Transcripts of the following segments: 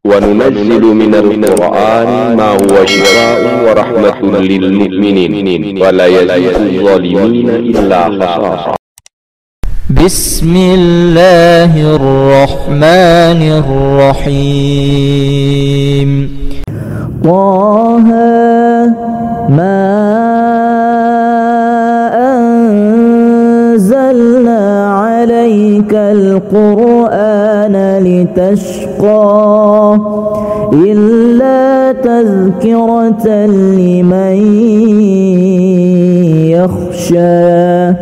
وننزل من القرآن ما هو شفاء ورحمة للمؤمنين ولا يزيد الظالمين إلا خسارا. بسم الله الرحمن الرحيم. طه ما أنزلنا عليك القرآن لتشقى إلا تذكرة لمن يخشى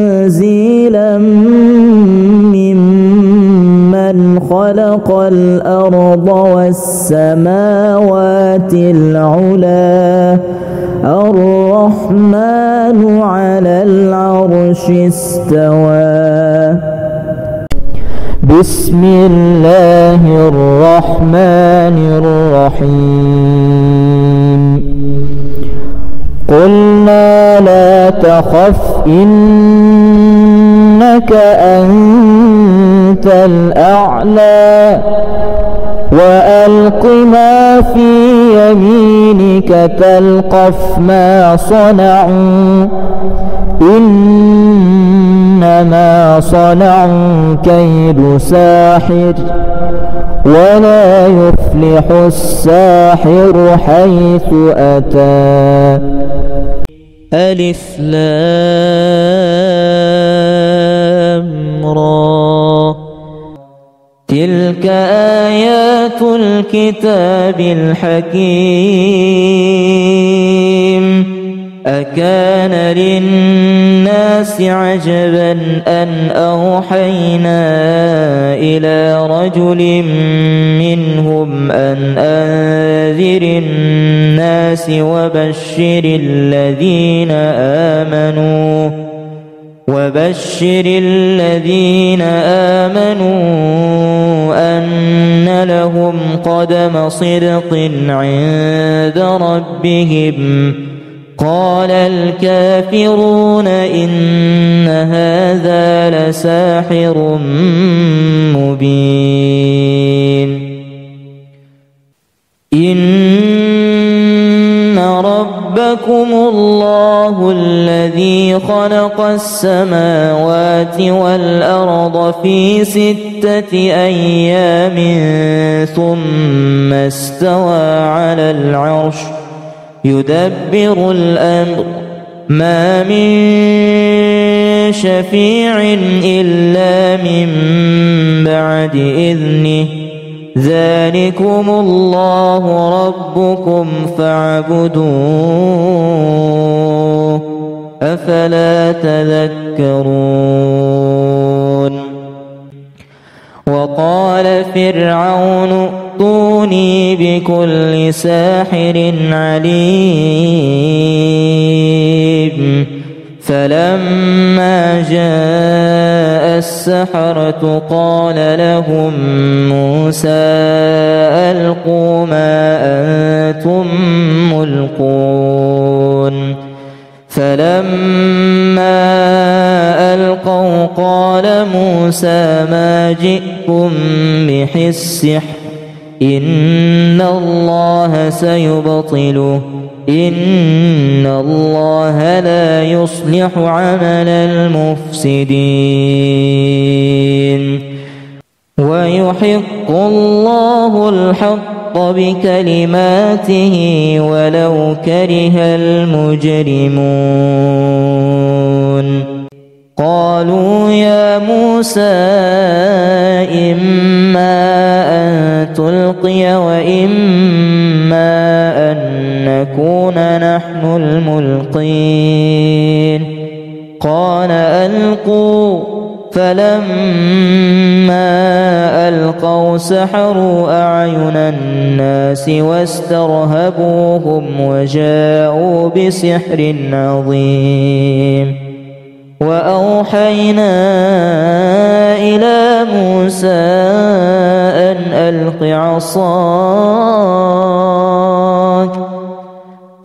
تنزيلا ممن خلق الأرض والسماوات العلى الرحمن على العرش استوى. بسم الله الرحمن الرحيم. قلنا لا تخف إنك أنت الأعلى وألق ما في يمينك تلقف ما صنعوا إنما صنعوا كيد ساحر ولا يفلح الساحر حيث أتى. ألف لام را تلك آيات الكتاب الحكيم. أكان للناس عجبا أن أوحينا إلى رجل منهم أن أنذر الناس وبشر الذين آمنوا أن لهم قدم صدق عند ربهم. قال الكافرون إن هذا لساحر مبين. إن ربكم الله الذي خلق السماوات والأرض في 6 أيام ثم استوى على العرش يدبر الأمر ما من شفيع إلا من بعد إذنه ذلكم الله ربكم فاعبدوه أفلا تذكرون. وقال فرعون ائتوني بكل ساحر عليم. فلما جاء السحرة قال لهم موسى ألقوا ما أنتم ملقون. فلما ألقوا قال موسى ما جئتم به السحر إن الله سيبطله إن الله لا يصلح عمل المفسدين. ويحق الله الحق بكلماته ولو كره المجرمون. قالوا يا موسى إما أن تلقي وإما أن نكون نحن الملقين. قال ألقوا. فلما ألقوا سحروا أعين الناس واسترهبوهم وجاءوا بسحر عظيم. وأوحينا إلى موسى أن ألق عصاك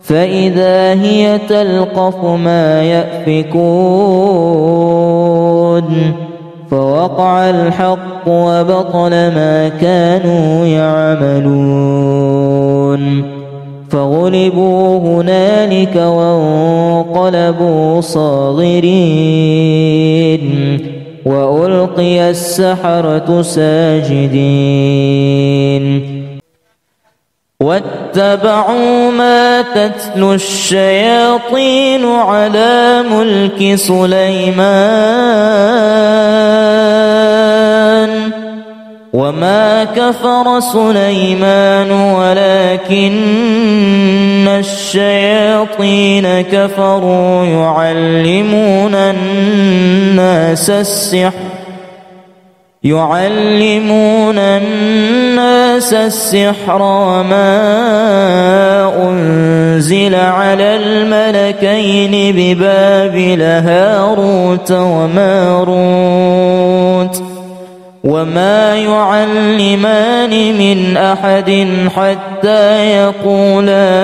فإذا هي تلقف ما يأفكون. فوقع الحق وبطل ما كانوا يعملون فغلبوا هنالك وانقلبوا صاغرين وألقي السحرة ساجدين واتبعوا ما تتلو الشياطين على ملك سليمان وما كفر سليمان ولكن الشياطين كفروا يعلمون الناس السحر وما أنزل على الملكين ببابل هاروت وماروت وما يعلمان من أحد حتى يقولا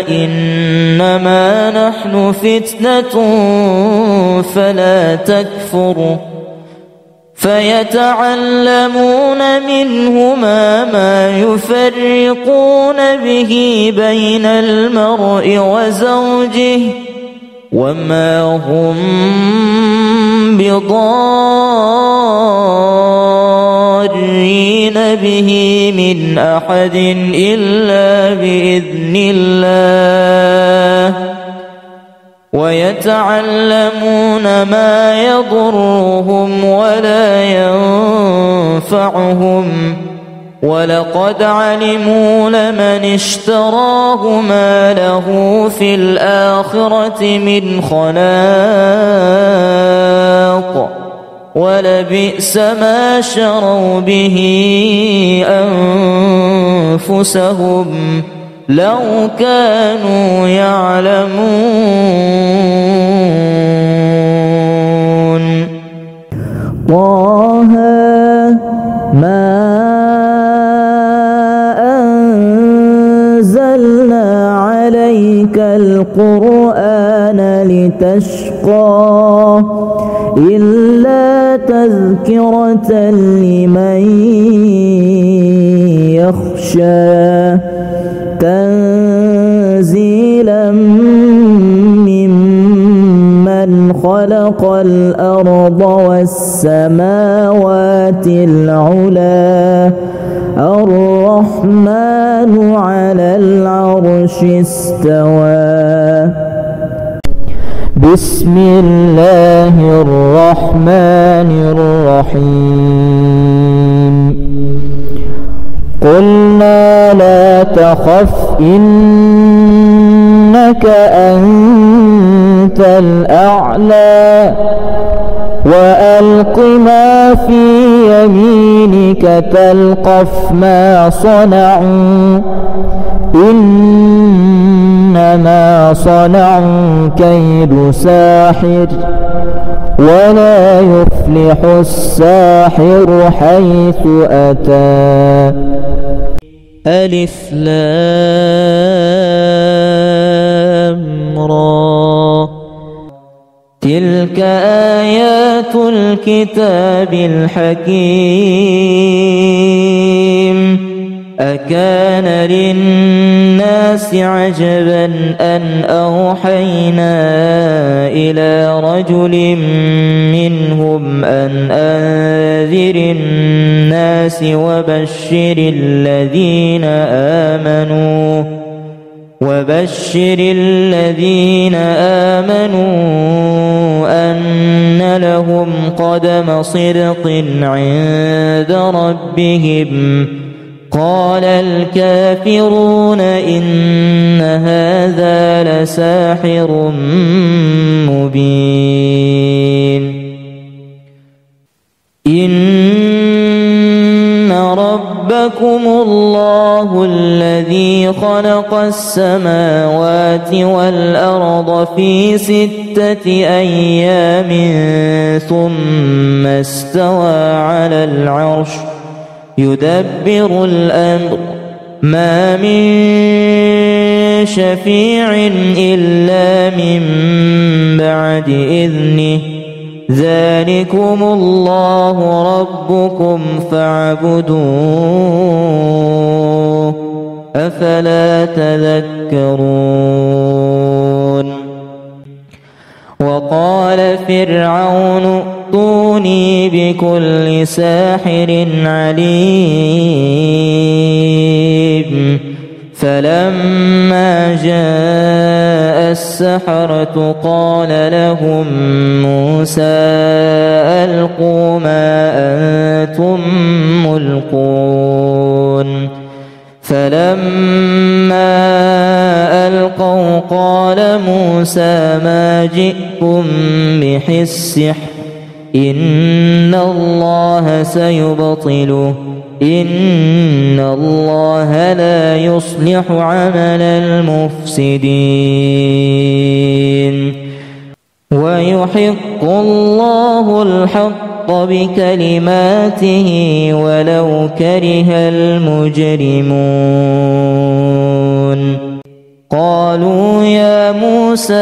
إنما نحن فتنة فلا تكفر فيتعلمون منهما ما يفرقون به بين المرء وزوجه وما هم بضارين به من أحد إلا بإذن الله ويتعلمون ما يضرهم ولا ينفعهم ولقد علموا لمن اشتراه ما له في الآخرة من خلاق ولبئس ما شروا به أنفسهم لو كانوا يعلمون طه ما أنزلنا عليك القرآن لتشقى إلا تذكرة لمن يخشى تنزيلا ممن خلق الأرض والسماوات العلى الرحمن على العرش استوى بسم الله الرحمن الرحيم قلنا لا تخف إنك أنت الأعلى وألق ما في يمينك تلقف ما صنعوا إنما صنعوا كيد ساحر ولا يفلح الساحر حيث أتى ألف لام را تلك آيات الكتاب الحكيم أكان للناس عجبا أن أوحينا إلى رجل منهم أن أنذر الناس وبشر الذين آمنوا أن لهم قدم صدق عند ربهم قال الكافرون إن هذا لساحر مبين إن ربكم الله الذي خلق السماوات والأرض في 6 أيام ثم استوى على العرش يدبر الأمر ما من شفيع إلا من بعد إذنه ذلكم الله ربكم فاعبدوه أفلا تذكرون وقال فرعون ائتوني بكل ساحر عليم فلما جاء السحرة قال لهم موسى ألقوا ما أنتم ملقون فلما ألقوا قال موسى ما جئتم به السحر إن الله سيبطله إن الله لا يصلح عمل المفسدين ويحق الله الحق بكلماته ولو كره المجرمون قالوا يا موسى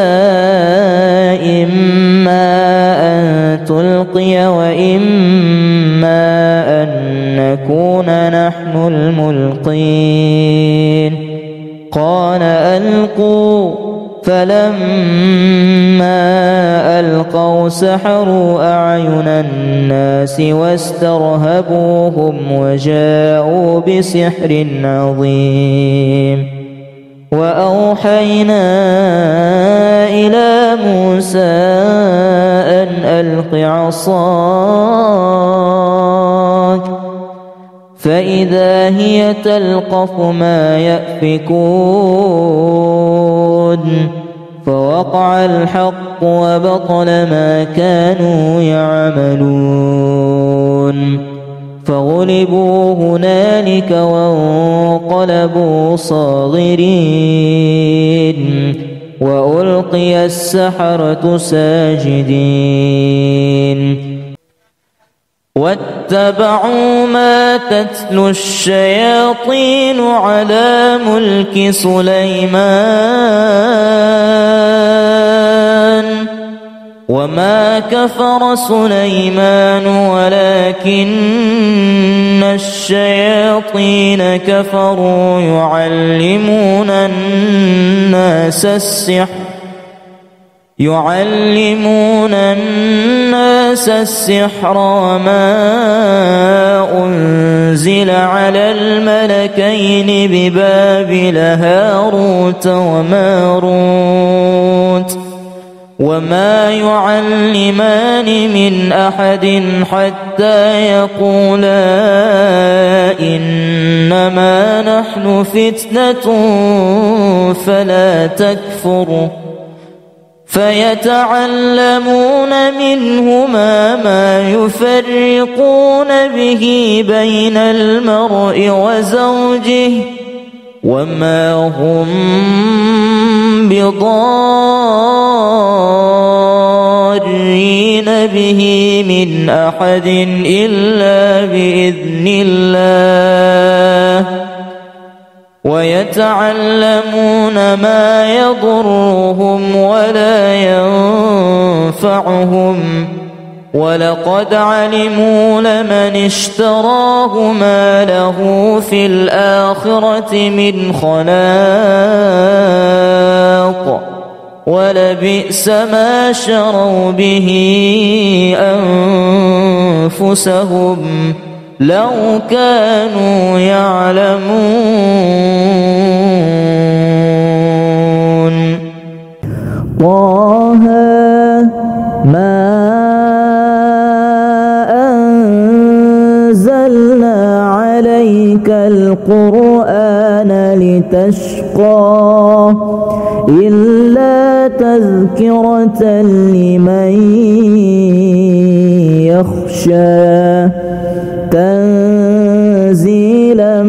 إما أن تلقي وإما أن نكون نحن الملقين قال ألقوا فلما ألقوا سحروا أعين الناس واسترهبوهم وجاءوا بسحر عظيم وأوحينا إلى موسى أن ألق عصاك فإذا هي تلقف ما يأفكون فوقع الحق وبطل ما كانوا يعملون فغلبوا هنالك وانقلبوا صاغرين وألقي السحرة ساجدين واتبعوا ما تتلو الشياطين على ملك سليمان وما كفر سليمان ولكن الشياطين كفروا يعلمون الناس السحر وما أنزل على الملكين ببابل هاروت وماروت وما يعلمان من أحد حتى يقولا إنما نحن فتنة فلا تكفر فيتعلمون منهما ما يفرقون به بين المرء وزوجه وما هم بضارين به من أحد إلا بإذن الله ويتعلمون ما يضرهم ولا ينفعهم ولقد علموا لمن اشتراه ما له في الآخرة من خلاق ولبئس ما شروا به أنفسهم لو كانوا يعلمون طه ما أنزلنا عليك القرآن لتشقى إلا تذكرة لمن يخشى تنزيلا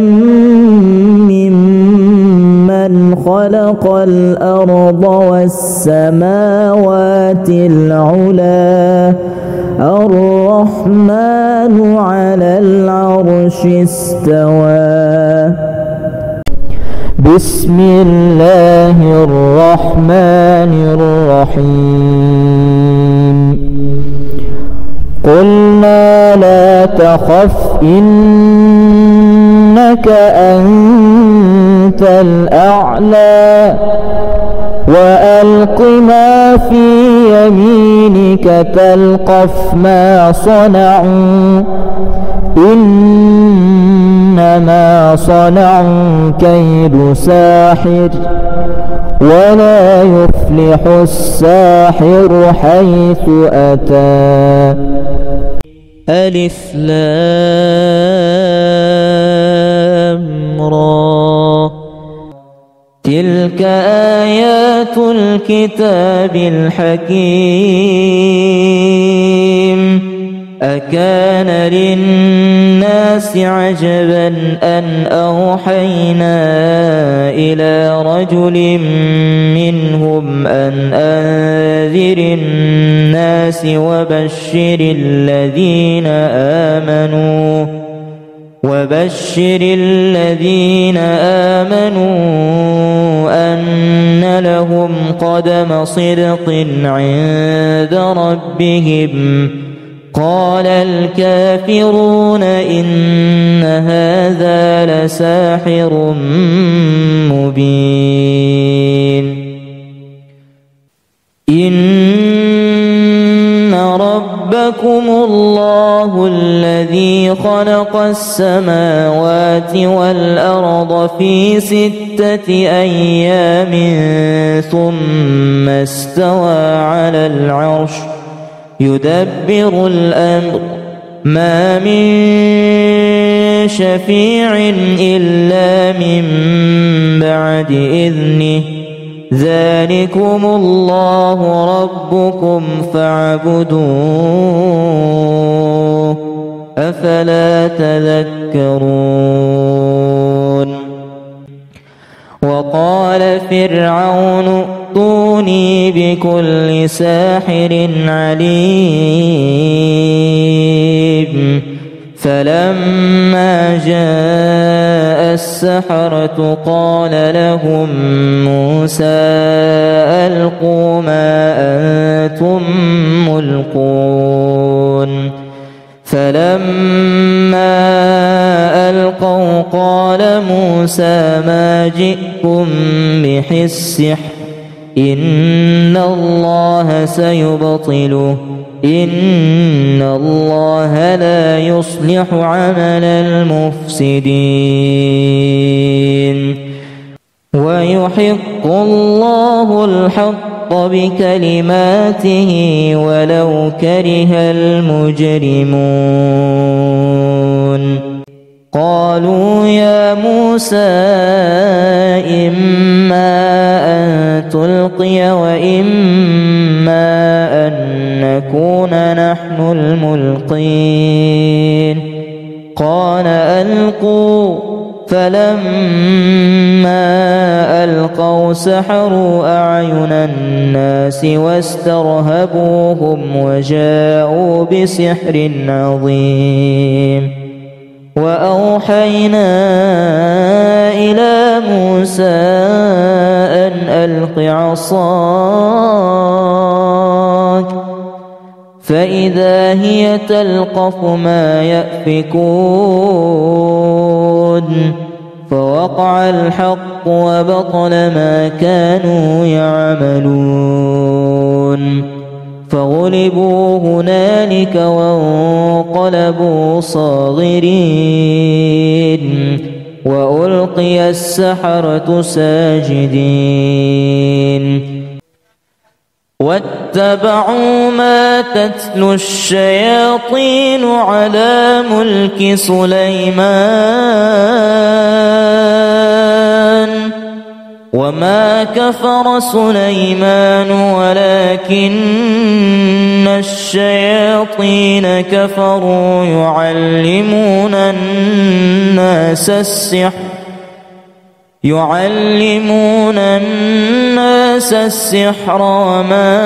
ممن خلق الأرض والسماوات العلى الرحمن على العرش استوى بسم الله الرحمن الرحيم قلنا لا تخف إنك أنت الأعلى وألق ما في يمينك تلقف ما صنعوا إنما صنعوا كيد ساحر ولا يفلح الساحر حيث أتى. ألف لام را تلك آيات الكتاب الحكيم أكان للناس عجبا أن أوحينا إلى رجل منهم أن أنذر الناس وبشر الذين آمنوا أن لهم قدم صدق عند ربهم. قال الكافرون إن هذا لساحر مبين. إن ربكم الله الذي خلق السماوات والأرض في 6 أيام ثم استوى على العرش يدبر الأمر ما من شفيع إلا من بعد إذنه ذلكم الله ربكم فاعبدوه أفلا تذكرون. وقال فرعون ائتوني بكل ساحر عليم. فلما جاء السحرة قال لهم موسى ألقوا ما أنتم ملقون. فلما ألقوا قال موسى ما جئتم به السحر إن الله سيبطله إن الله لا يصلح عمل المفسدين ويحق الله الحق بكلماته ولو كره المجرمون. قالوا يا موسى إما أن تلقي وإما أن نكون نحن الملقين. قال ألقوا. فلما ألقوا سحروا أعين الناس واسترهبوهم وجاءوا بسحر عظيم. وأوحينا إلى موسى أن ألق عصاك فإذا هي تلقف ما يأفكون. فوقع الحق وبطل ما كانوا يعملون. فغلبوا هنالك وانقلبوا صاغرين وألقي السحرة ساجدين. واتبعوا ما تتلو الشياطين على ملك سليمان وما كفر سليمان ولكن الشياطين كفروا يعلمون الناس السحر وما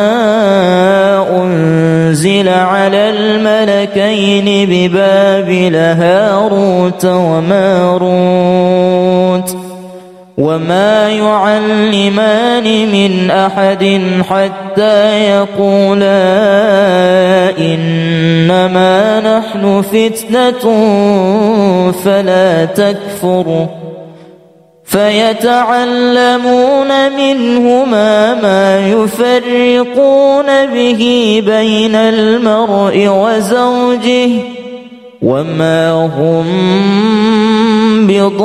أنزل على الملكين ببابل هاروت وماروت وما يعلمان من أحد حتى يقولا إنما نحن فتنة فلا تكفر فيتعلمون منهما ما يفرقون به بين المرء وزوجه وما هم بضارين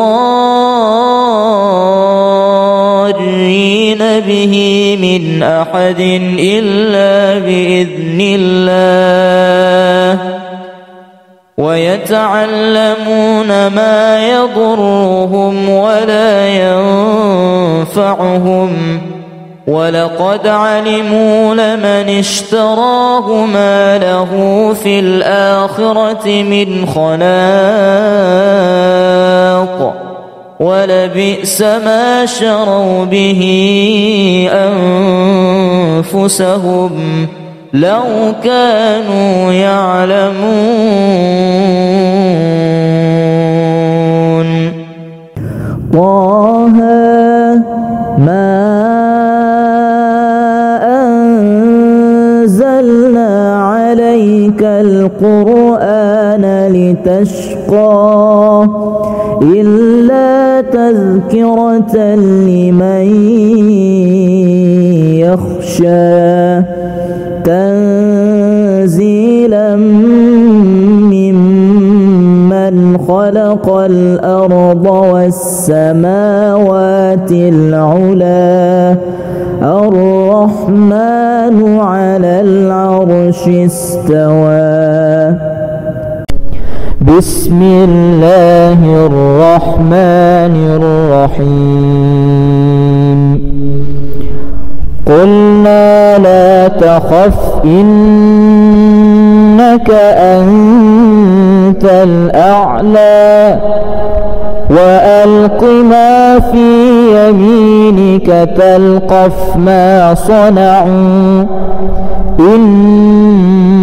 به من أحد إلا بإذن الله ويتعلمون ما يضرهم ولا ينفعهم ولقد علموا لمن اشتراه ما له في الآخرة من خلاق ولبئس ما شروا به أنفسهم لو كانوا يعلمون. طه ما أنزلنا عليك القرآن لتشقى إلا تذكرة لمن يخشى تنزيلا ممن خلق الأرض والسماوات العلا الرحمن على العرش استوى. بسم الله الرحمن الرحيم. قلنا لا تخف إنك أنت الأعلى وألق ما في يمينك تلقف ما صنعوا إنما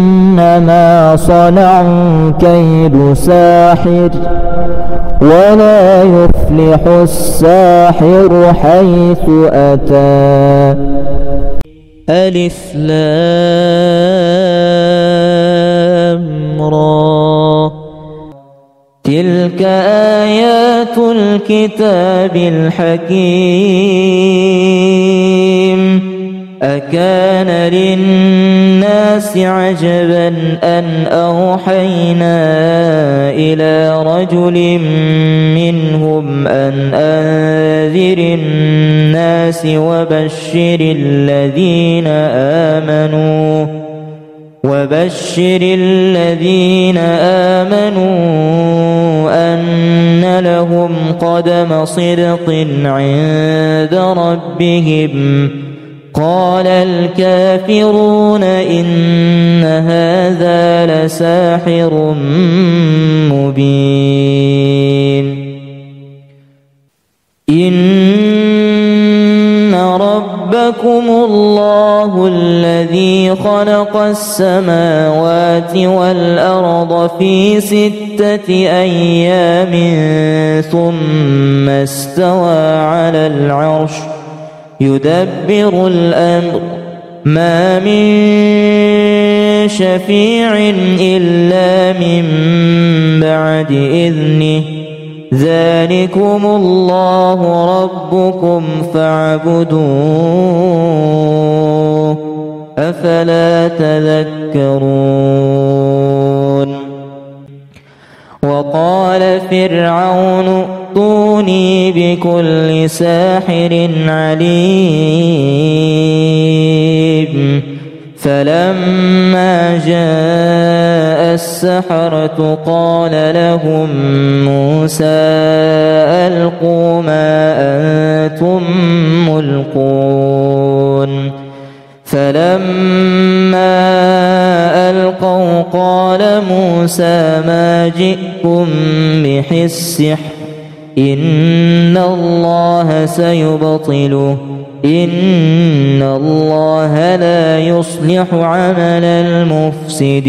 صنعوا كيد ساحر ولا يفلح الساحر حيث أتى. ألف لام را تلك آيات الكتاب الحكيم. أكان للناس عجبا أن أوحينا إلى رجل منهم أن أنذر الناس وبشر الذين آمنوا أن لهم قدم صدق عند ربهم. قال الكافرون إن هذا لساحر مبين. إن ربكم الله الذي خلق السماوات والأرض في 6 أيام ثم استوى على العرش يدبر الأمر ما من شفيع إلا من بعد إذنه ذلكم الله ربكم فاعبدوه أفلا تذكرون. وقال فرعون ائتوني بكل ساحر عليم. فلما جاء السحرة قال لهم موسى ألقوا ما أنتم ملقون. فلما ألقوا قال موسى ما جئتم به السحر إن الله سيبطله إن الله لا يصلح عمل المفسدين.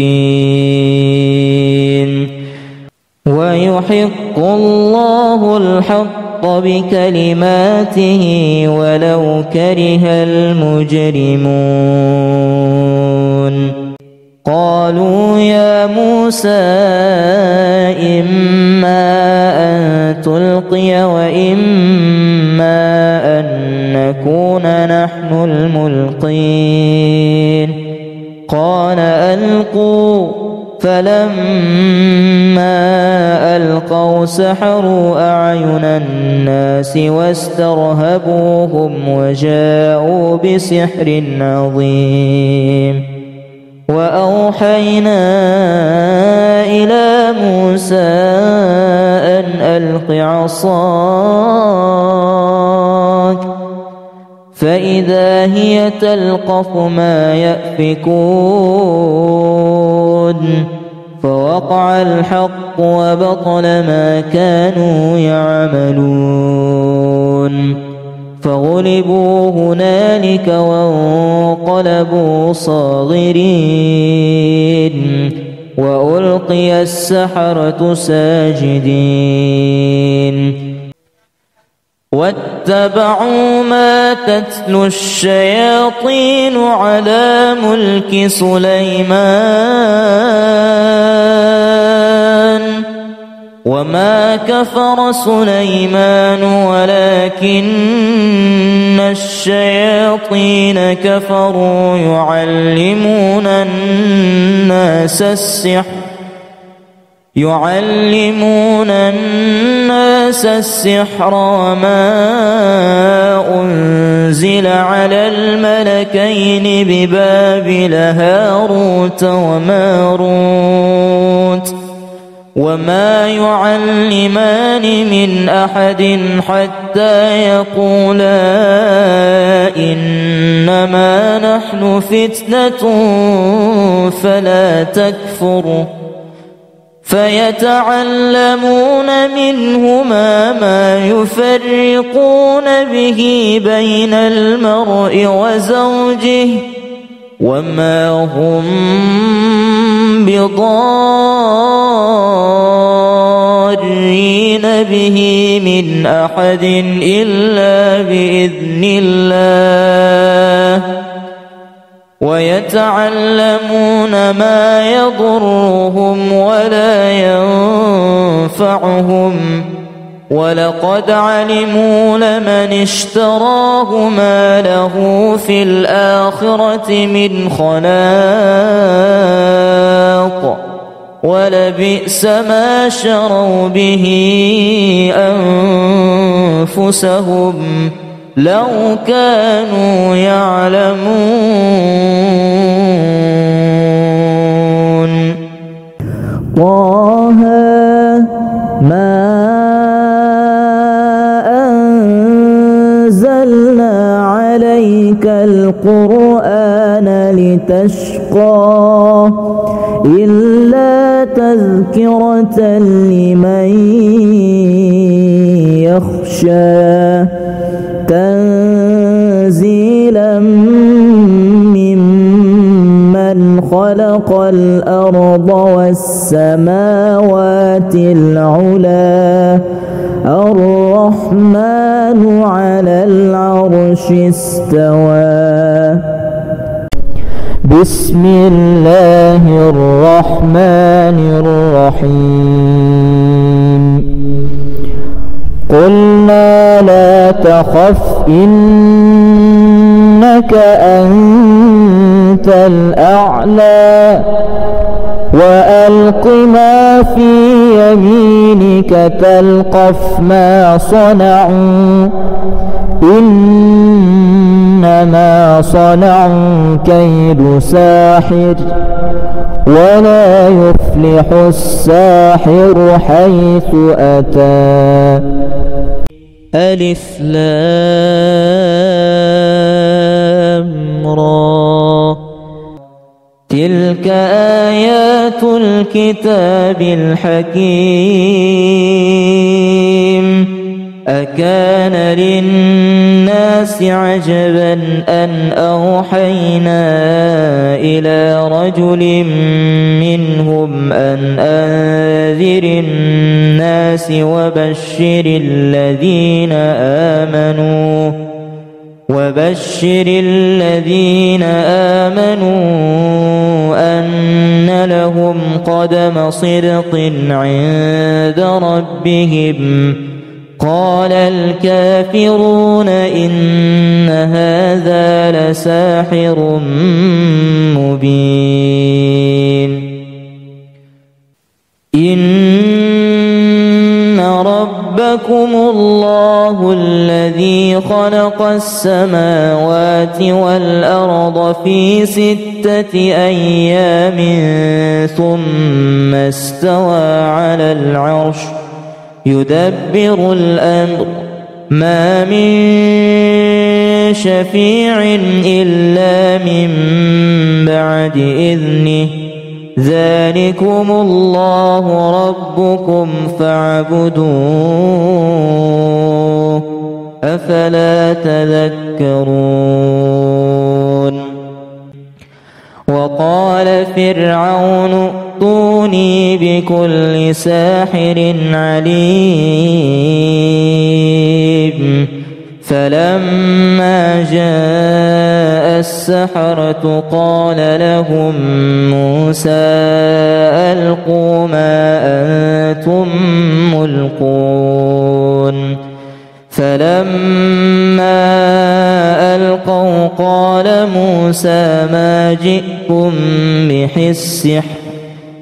ويحق الله الحق بكلماته ولو كره المجرمون. قالوا يا موسى إما أن تلقي وإما أن نكون نحن الملقين. قال ألقوا. فلما ألقوا سحروا أعين الناس واسترهبوهم وجاءوا بسحر عظيم. وأوحينا إلى موسى أن ألق عصاك فإذا هي تلقف ما يأفكون. فوقع الحق وبطل ما كانوا يعملون. فغلبوا هنالك وانقلبوا صاغرين وألقي السحرة ساجدين. واتبعوا ما تتلو الشياطين على ملك سليمان وما كفر سليمان ولكن الشياطين كفروا يعلمون الناس السحر وما أنزل على الملكين ببابل هاروت وماروت وما يعلمان من أحد حتى يقولا إنما نحن فتنة فلا تكفر. فيتعلمون منهما ما يفرقون به بين المرء وزوجه وما هم بضارين به من أحد إلا بإذن الله. ويتعلمون ما يضرهم ولا ينفعهم ولقد علموا لمن اشتراه ما له في الآخرة من خلاق ولبئس ما شروا به أنفسهم لو كانوا يعلمون. طه ما أنزلنا عليك القرآن لتشقى إلا تذكرة لمن يخشى تنزيلا ممن خلق الأرض والسماوات العلى الرحمن على العرش استوى. بسم الله الرحمن الرحيم. قلنا لا تخف إنك أنت الأعلى وألق ما في يمينك تلقف ما صنعوا إنما صنعوا كيد ساحر ولا يفلح الساحر حيث أتى. ألف لام را تلك آيات الكتاب الحكيم. أكان للناس عجبا أن أوحينا إلى رجل منهم أن أنذر الناس وبشر الذين آمنوا أن لهم قدم صدق عند ربهم. قال الكافرون إن هذا لساحر مبين. إن ربكم الله الذي خلق السماوات والأرض في 6 أيام ثم استوى على العرش يدبر الأمر ما من شفيع إلا من بعد إذنه ذلكم الله ربكم فاعبدوه أفلا تذكرون. وقال فرعون ائتوني بكل ساحر عليم. فلما جاء السحرة قال لهم موسى ألقوا ما أنتم ملقون. فلما ألقوا قال موسى ما جئتم به السحر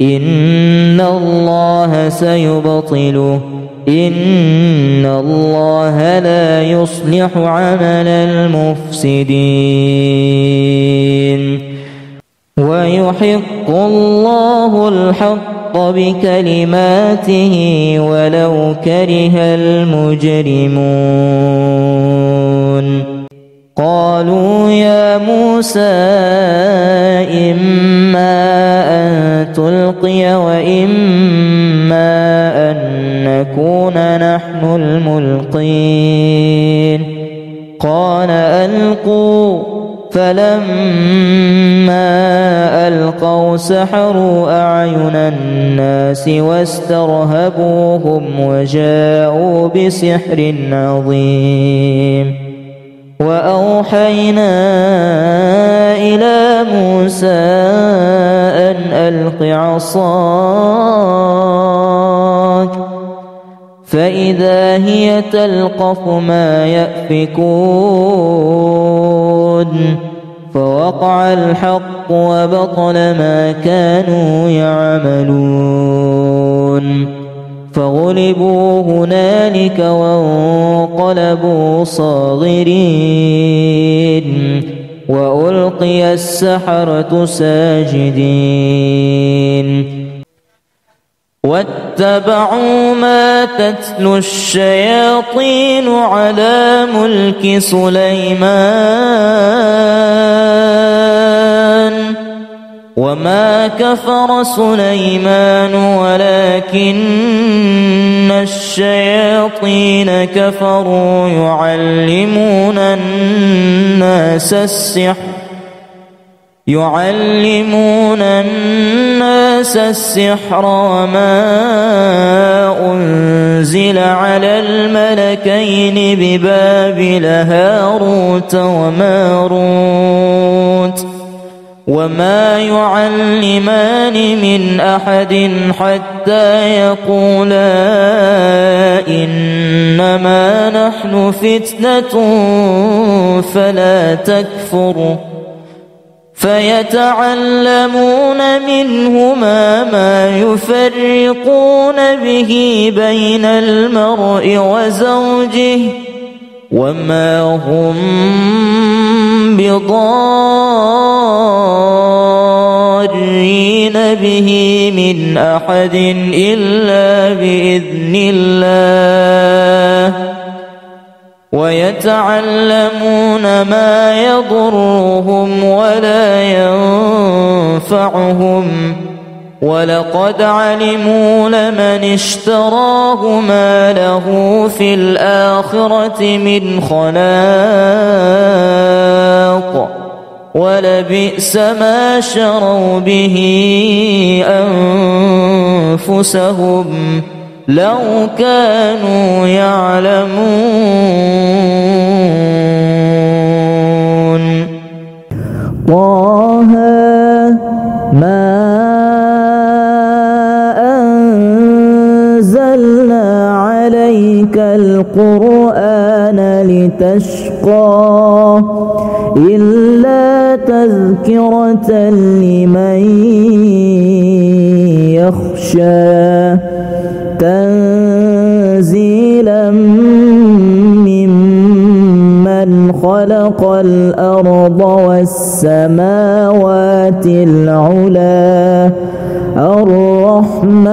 إن الله سيبطله إن الله لا يصلح عمل المفسدين ويحق الله الحق بكلماته ولو كره المجرمون. قالوا يا موسى إما أن تلقي وإما أن نكون نحن الملقين. قال ألقوا. فلما ألقوا سحروا أعين الناس واسترهبوهم وجاءوا بسحر عظيم. وأوحينا إلى موسى أن ألق عصاك فإذا هي تلقف ما يأفكون. فوقع الحق وبطل ما كانوا يعملون. فغلبوا هنالك وانقلبوا صاغرين وألقي السحرة ساجدين. واتبعوا ما تتلو الشياطين على ملك سليمان وما كفر سليمان ولكن الشياطين كفروا يعلمون الناس السحر وما أنزل على الملكين ببابل هاروت وماروت وما يعلمان من أحد حتى يقولا إنما نحن فتنة فلا تكفر. فيتعلمون منهما ما يفرقون به بين المرء وزوجه وما هم بضارين به من أحد إلا بإذن الله. ويتعلمون ما يضرهم ولا ينفعهم ولقد علموا لمن اشتراه ما له في الآخرة من خلاق ولبئس ما شروا به أنفسهم لو كانوا يعلمون. طه ما أنزلنا عليك القرآن لتشقى إلا تذكرة لمن يخشى تنزيلا ممن خلق الأرض والسماوات العلى الرحمن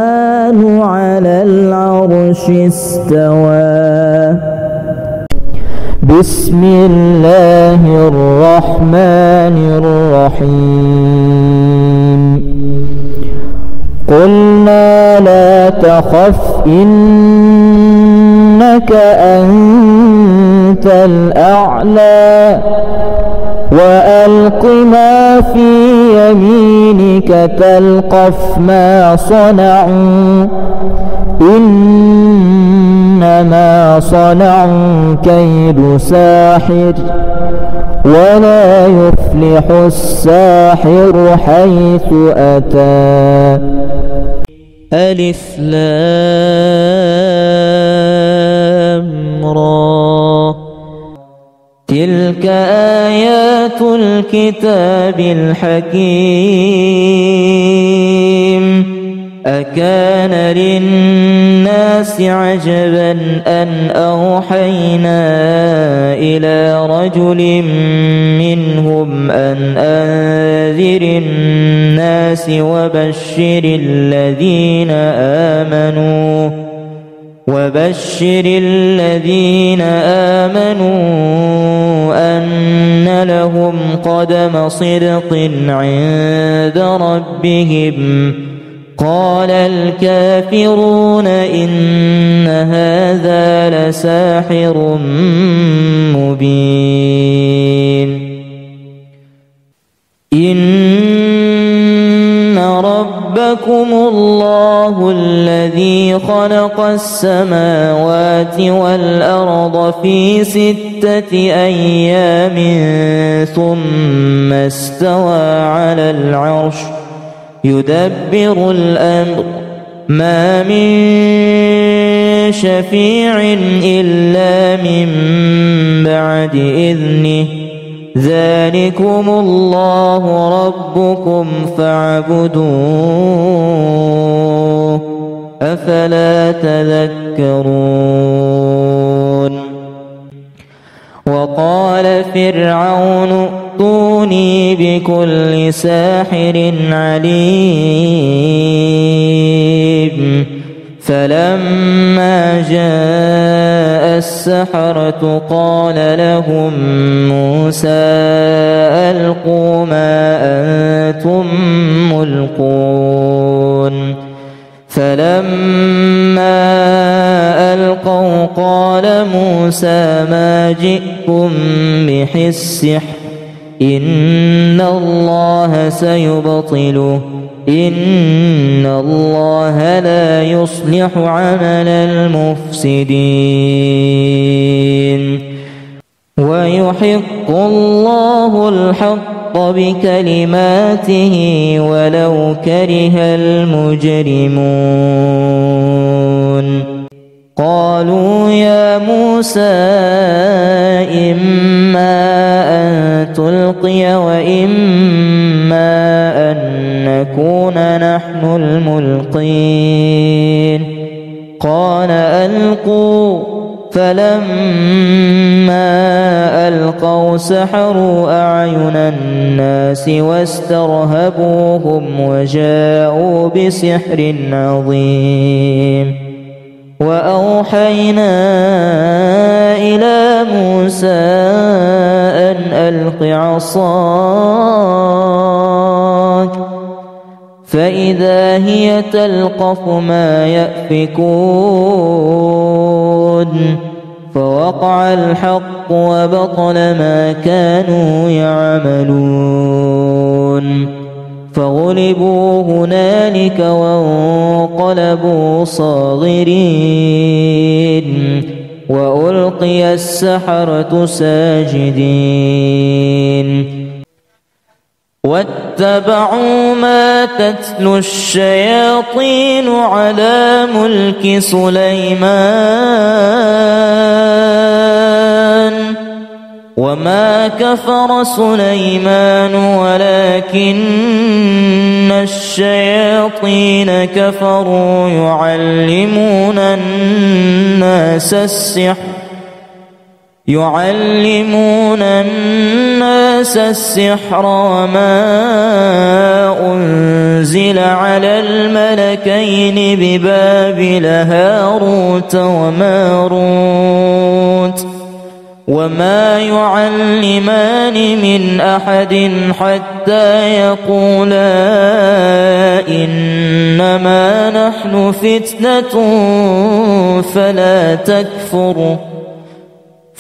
على العرش استوى. بسم الله الرحمن الرحيم. قلنا لا تخف إنك أنت الأعلى وألق ما في يمينك تلقف ما صنعوا إنما صنعوا كيد ساحر ولا يفلح الساحر حيث أتى. ألف لام را تلك آيات الكتاب الحكيم. أكان للناس عجبا أن أوحينا إلى رجل منهم أن أنذر الناس وبشر الذين آمنوا أن لهم قدم صدق عند ربهم. قال الكافرون إن هذا لساحر مبين. إن ربكم الله الذي خلق السماوات والأرض في 6 أيام ثم استوى على العرش يدبر الأمر ما من شفيع إلا من بعد إذنه ذلكم الله ربكم فاعبدوه أفلا تذكرون. وقال فرعون ائتوني بكل ساحر عليم. فلما جاء السحرة قال لهم موسى ألقوا ما أنتم ملقون. فلما ألقوا قال موسى ما جئتم به السحر إن الله سيبطله إن الله لا يصلح عمل المفسدين. ويحق الله الحق بكلماته ولو كره المجرمون. قالوا يا موسى إما أن تلقي وإما أن نكون نحن الملقين. قال ألقوا. فلما ألقوا سحروا أعين الناس واسترهبوهم وجاءوا بسحر عظيم. وأوحينا إلى موسى أن ألق عصاك فإذا هي تلقف ما يأفكون. فوقع الحق وبطل ما كانوا يعملون. فغلبوا هنالك وانقلبوا صاغرين وألقي السحرة ساجدين واتبعوا ما تتلو الشياطين على ملك سليمان وما كفر سليمان ولكن الشياطين كفروا يعلمون الناس السحر وما أنزل على الملكين ببابل هاروت وماروت وما يعلمان من أحد حتى يقولا إنما نحن فتنة فلا تكفر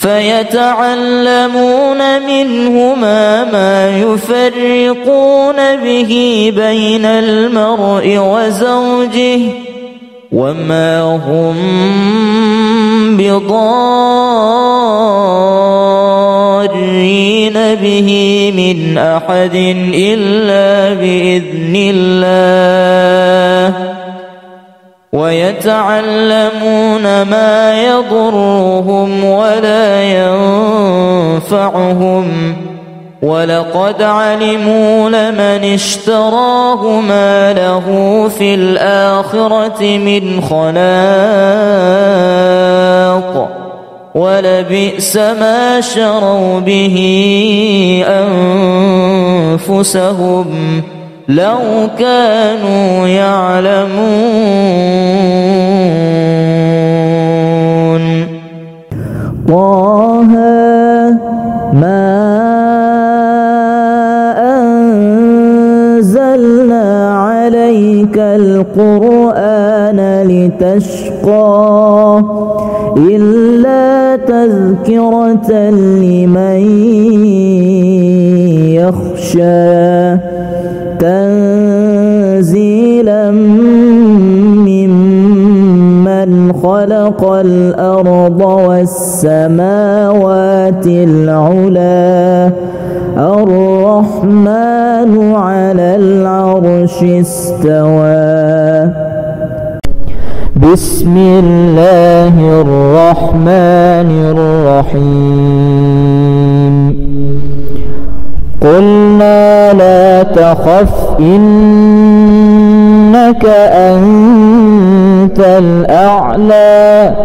فيتعلمون منهما ما يفرقون به بين المرء وزوجه وما هم بضارين به من أحد إلا بإذن الله ويتعلمون ما يضرهم ولا ينفعهم ولقد علموا لمن اشتراه ما له في الآخرة من خلاق ولبئس ما شروا به أنفسهم لو كانوا يعلمون طه ما أنزلنا عليك القرآن لتشقى إلا تذكرة لمن يخشى تنزيلا ممن خلق الأرض والسماوات العلا الرحمن على العرش استوى بسم الله الرحمن الرحيم قلنا لا تخف إنك أنت الأعلى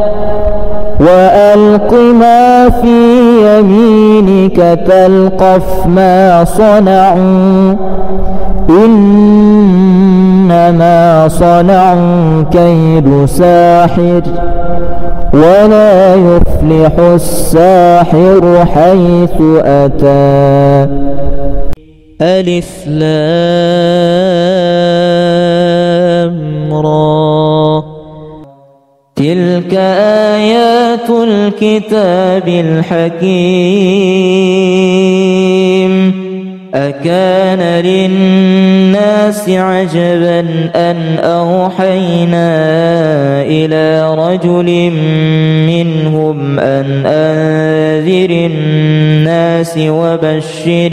وألق ما في يمينك تلقف ما صنعوا إنما صنعوا كيد ساحر ولا يفلح الساحر حيث أتى ألف لام را تلك آيات الكتاب الحكيم أكان للناس عجبا أن أوحينا إلى رجل منهم أن أنذر الناس وبشر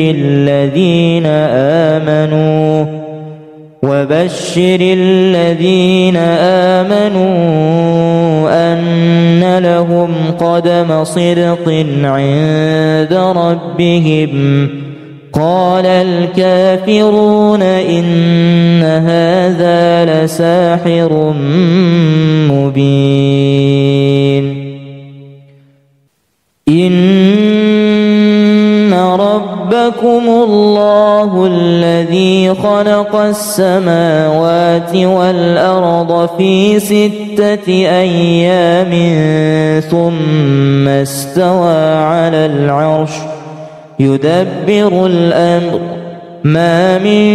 الذين آمنوا أن لهم قدم صدق عند ربهم قال الكافرون إن هذا لساحر مبين إن ربكم الله الذي خلق السماوات والأرض في 6 أيام ثم استوى على العرش يدبر الأمر ما من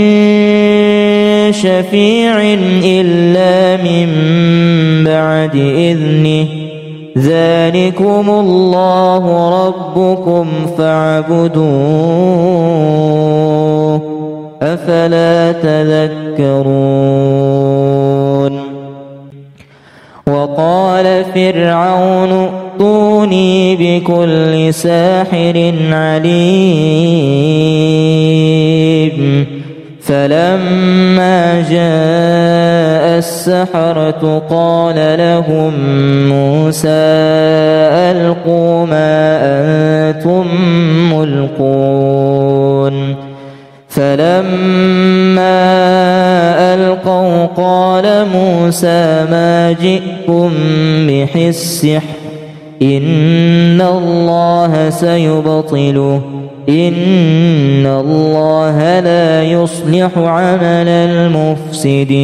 شفيع إلا من بعد إذنه ذلكم الله ربكم فاعبدوه أفلا تذكرون وقال فرعون ائتوني بكل ساحر عليم فلما جاء السحرة قال لهم موسى ألقوا ما أنتم ملقون فلما ألقوا قال موسى ما جئتم به السحر إن الله سيبطله إن الله لا يصلح عمل المفسدين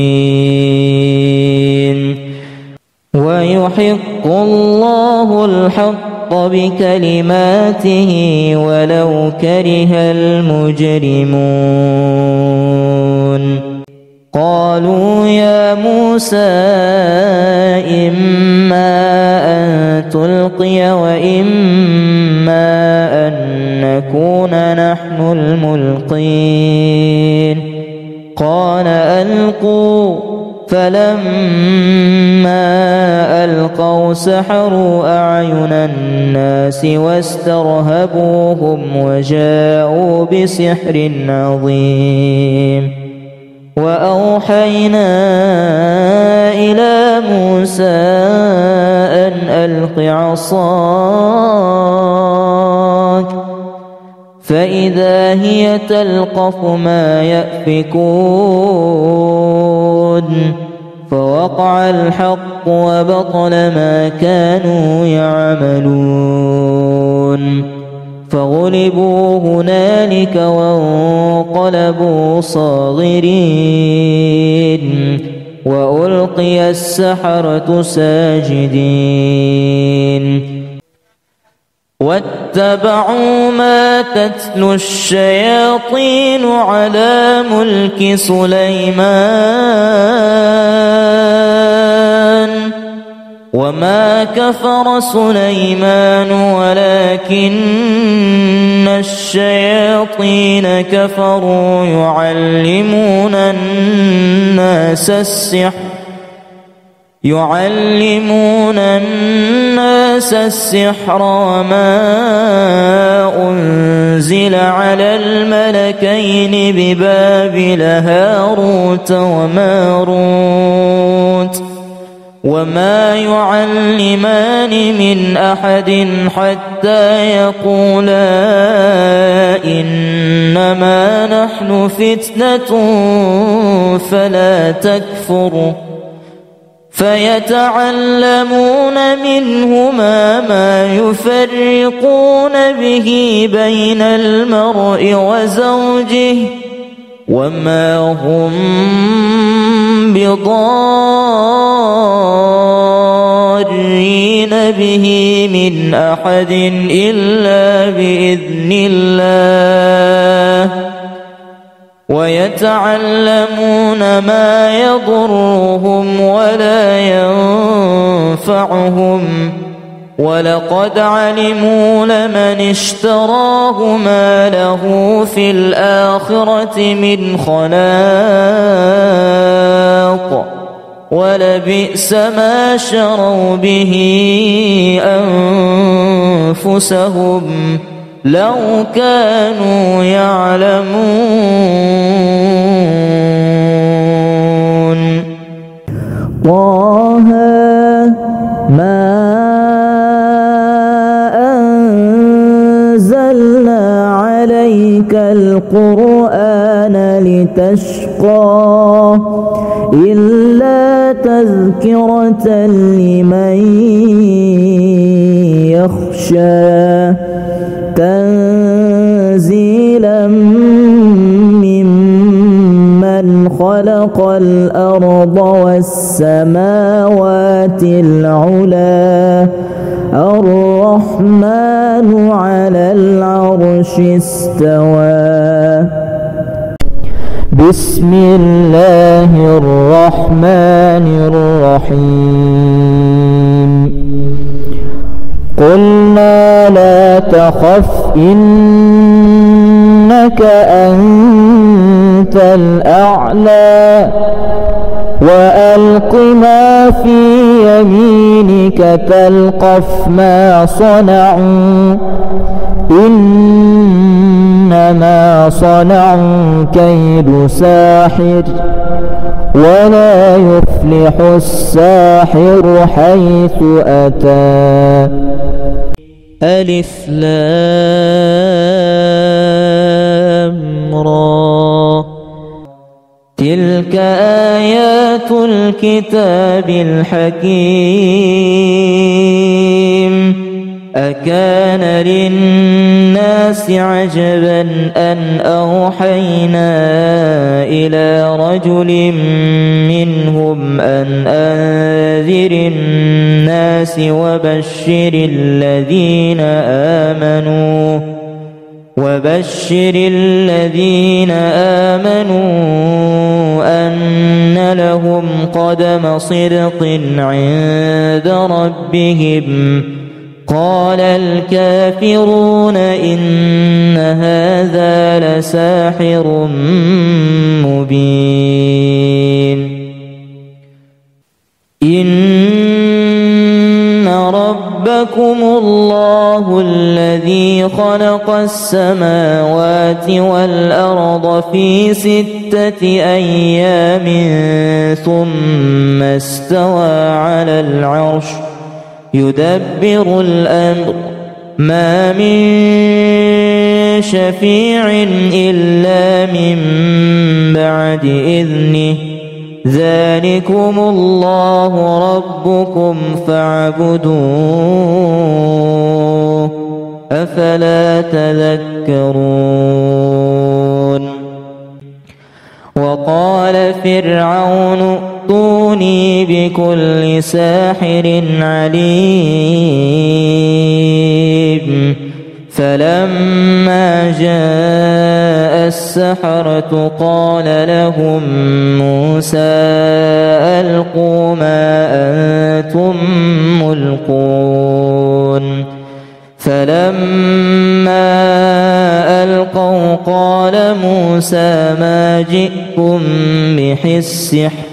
ويحق الله الحق بكلماته ولو كره المجرمون قالوا يا موسى إما أن تلقي وإما أن نكون نحن الملقين قال ألقوا فلما ألقوا سحروا أعين الناس واسترهبوهم وجاءوا بسحر عظيم وأوحينا إلى موسى أن ألق عصاك فإذا هي تلقف ما يأفكون فوقع الحق وبطل ما كانوا يعملون فغلبوا هنالك وانقلبوا صاغرين وألقي السحرة ساجدين واتبعوا ما تتلو الشياطين على ملك سليمان وما كفر سليمان ولكن الشياطين كفروا يعلمون الناس السحر وما أنزل على الملكين ببابل هاروت وماروت وما يعلمان من أحد حتى يقولا إنما نحن فتنة فلا تكفر فيتعلمون منهما ما يفرقون به بين المرء وزوجه وما هم بضارين به من أحد إلا بإذن الله ويتعلمون ما يضرهم ولا ينفعهم ولقد علموا لمن اشتراه ما له في الآخرة من خلاق ولبئس ما شروا به أنفسهم لو كانوا يعلمون طه ما أنزلنا عليك القرآن لتشقى إلا تذكرة لمن يخشى تنزيلا ممن خلق الأرض والسماوات العلا الرحمن على العرش استوى بسم الله الرحمن الرحيم قلنا لا تخف إنك أنت الأعلى وألق ما في يمينك تلقف ما صنعوا إنما صنعوا كيد ساحر ولا يفلح الساحر حيث أتى. ألف لام را تلك آيات الكتاب الحكيم أكان للناس عجبا أن أوحينا إلى رجل منهم أن أنذر الناس وبشر الذين آمنوا أن لهم قدم صدق عند ربهم. قال الكافرون إن هذا لساحر مبين. إن ربكم الله الذي خلق السماوات والأرض في 6 أيام ثم استوى على العرش يدبر الأمر ما من شفيع إلا من بعد إذنه ذلكم الله ربكم فاعبدوه أفلا تذكرون. وقال فرعون ائتوني بكل ساحر عليم. فلما جاء السحرة قال لهم موسى ألقوا ما أنتم ملقون. فلما ألقوا قال موسى ما جئتم به السحر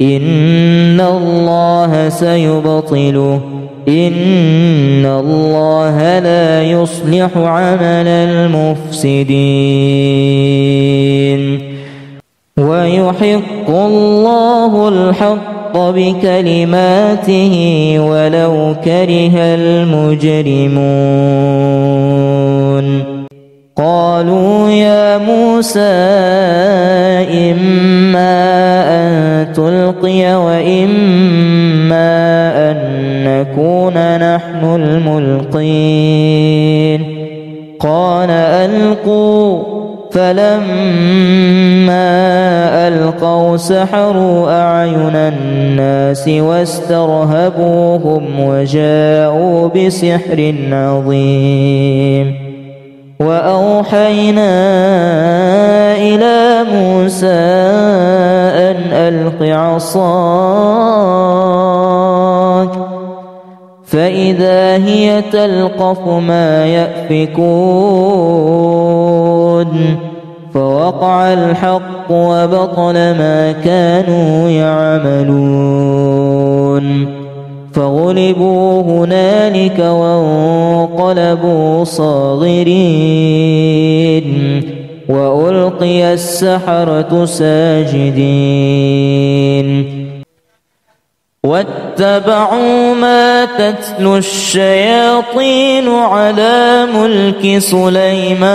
إن الله سيبطله إن الله لا يصلح عمل المفسدين ويحق الله الحق بكلماته ولو كره المجرمون. قالوا يا موسى إما أن تلقي وإما أن نكون نحن الملقين. قال ألقوا. فلما ألقوا سحروا أعين الناس واسترهبوهم وجاءوا بسحر عظيم. وأوحينا إلى موسى أن ألق عصاك فإذا هي تلقف ما يأفكون. فوقع الحق وبطل ما كانوا يعملون. فغلبوا هنالك وانقلبوا صاغرين وألقي السحرة ساجدين. واتبعوا ما تتلو الشياطين على ملك سليمان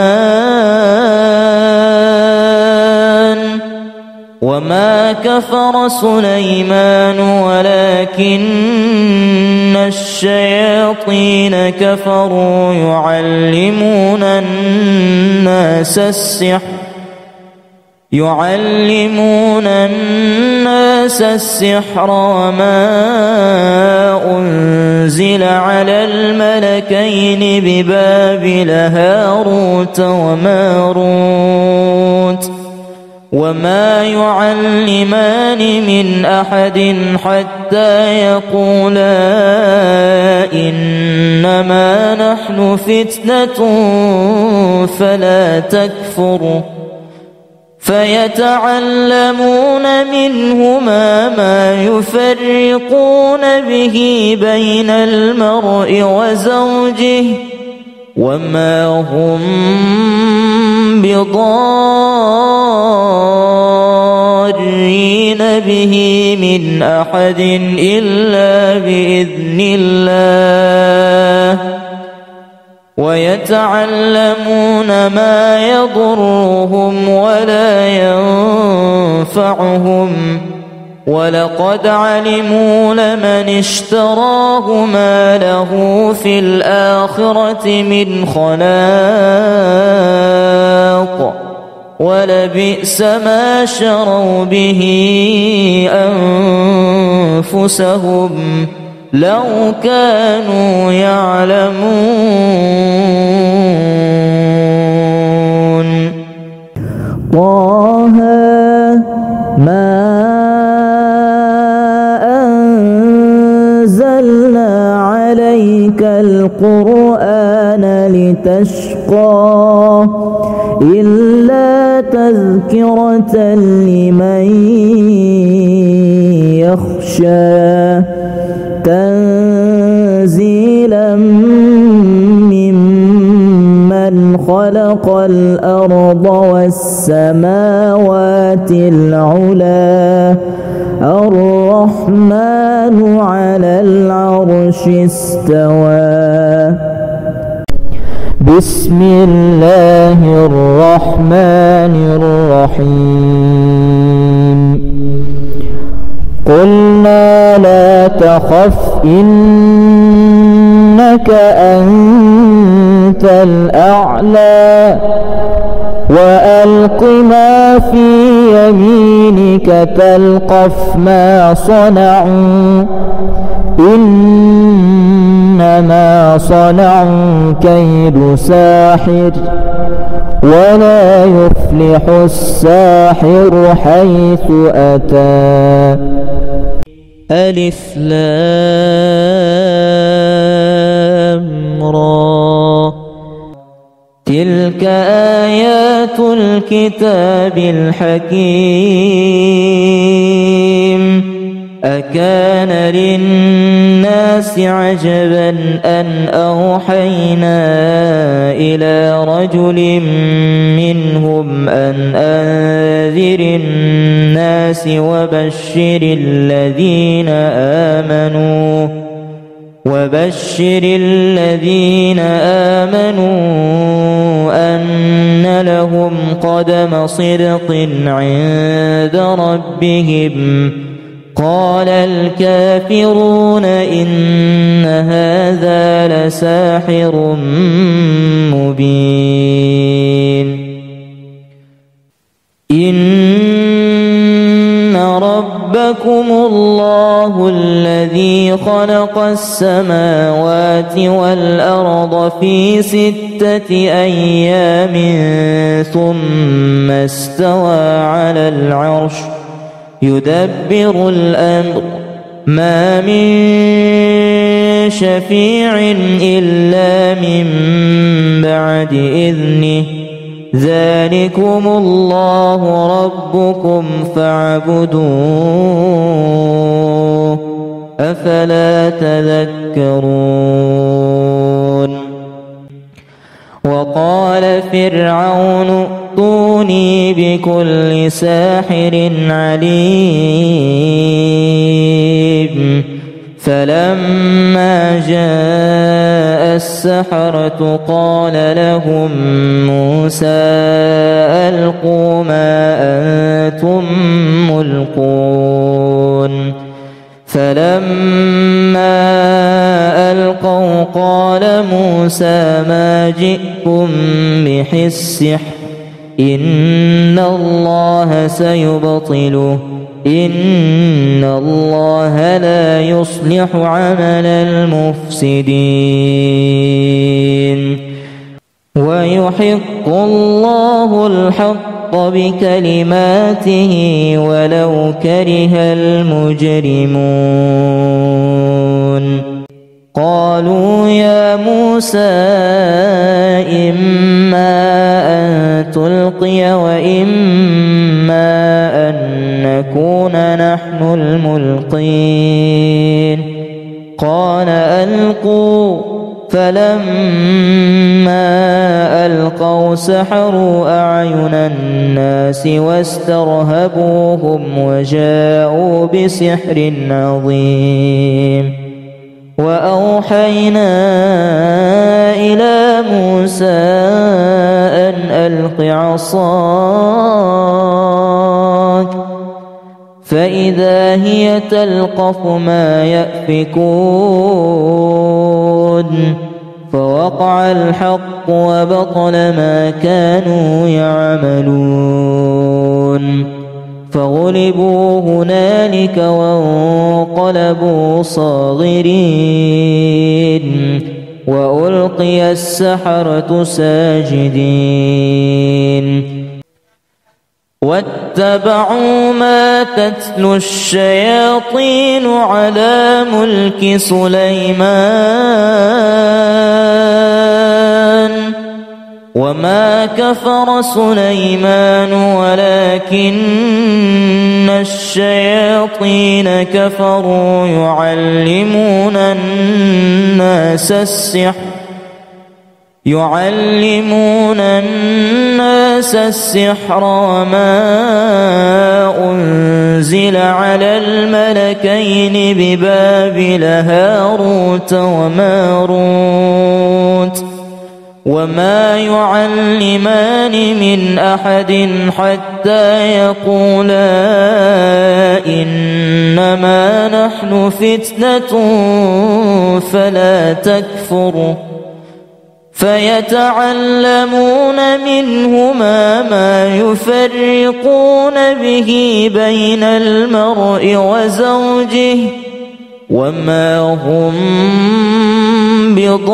وما كفر سليمان ولكن الشياطين كفروا يعلمون الناس السحر وما أنزل على الملكين ببابل هاروت وماروت وما يعلمان من أحد حتى يقولا إنما نحن فتنة فيتعلمون منهما ما يفرقون به بين المرء وزوجه وما هم بضارين به من أحد إلا بإذن الله ويتعلمون ما يضرهم ولا ينفعهم ولقد علموا لمن اشتراه ما له في الآخرة من خلاق ولبئس ما شروا به أنفسهم لو كانوا يعلمون. طه ما أنزلنا عليك القرآن لتشقى إلا تذكرة لمن يخشى تنزيلا ممن خلق الأرض والسماوات العلى الرحمن على العرش استوى. بسم الله الرحمن الرحيم. قلنا لا تخف إنك أنت الأعلى وألق ما في يمينك تلقف ما صنعوا إنما صنعوا كيد ساحر ولا يفلح الساحر حيث أتى. ألف لام را تلك آيات الكتاب الحكيم أكان للناس عجبا أن أوحينا إلى رجل منهم أن أنذر الناس وبشر الذين آمنوا أن لهم قدم صدق عند ربهم قال الكافرون إن هذا لساحر مبين. إن ربكم الله الذي خلق السماوات والأرض في 6 أيام ثم استوى على العرش يدبر الأمر ما من شفيع إلا من بعد إذنه ذلكم الله ربكم فاعبدوه أفلا تذكرون. وقال فرعون ائتوني بكل ساحر عليم فلما جاء السحرة قال لهم موسى ألقوا ما أنتم ملقون فلما ألقوا قال موسى ما جئتم به السحر إن الله سيبطله إن الله لا يصلح عمل المفسدين ويحق الله الحق بكلماته ولو كره المجرمون. قالوا يا موسى إما أن تلقي وإما نكون نحن الملقين قال ألقوا فلما ألقوا سحروا أعين الناس واسترهبوهم وجاءوا بسحر عظيم وأوحينا إلى موسى أن ألق عصاك فإذا هي تلقف ما يأفكون فوقع الحق وبطل ما كانوا يعملون فغلبوا هنالك وانقلبوا صاغرين وألقي السحرة ساجدين واتبعوا ما تتلو الشياطين على ملك سليمان وما كفر سليمان ولكن الشياطين كفروا يعلمون الناس السحر وما أنزل على الملكين ببابل هاروت وماروت وما يعلمان من أحد حتى يقولا إنما نحن فتنة فلا تكفر فيتعلمون منهما ما يفرقون به بين المرء وزوجه وما هم بضارين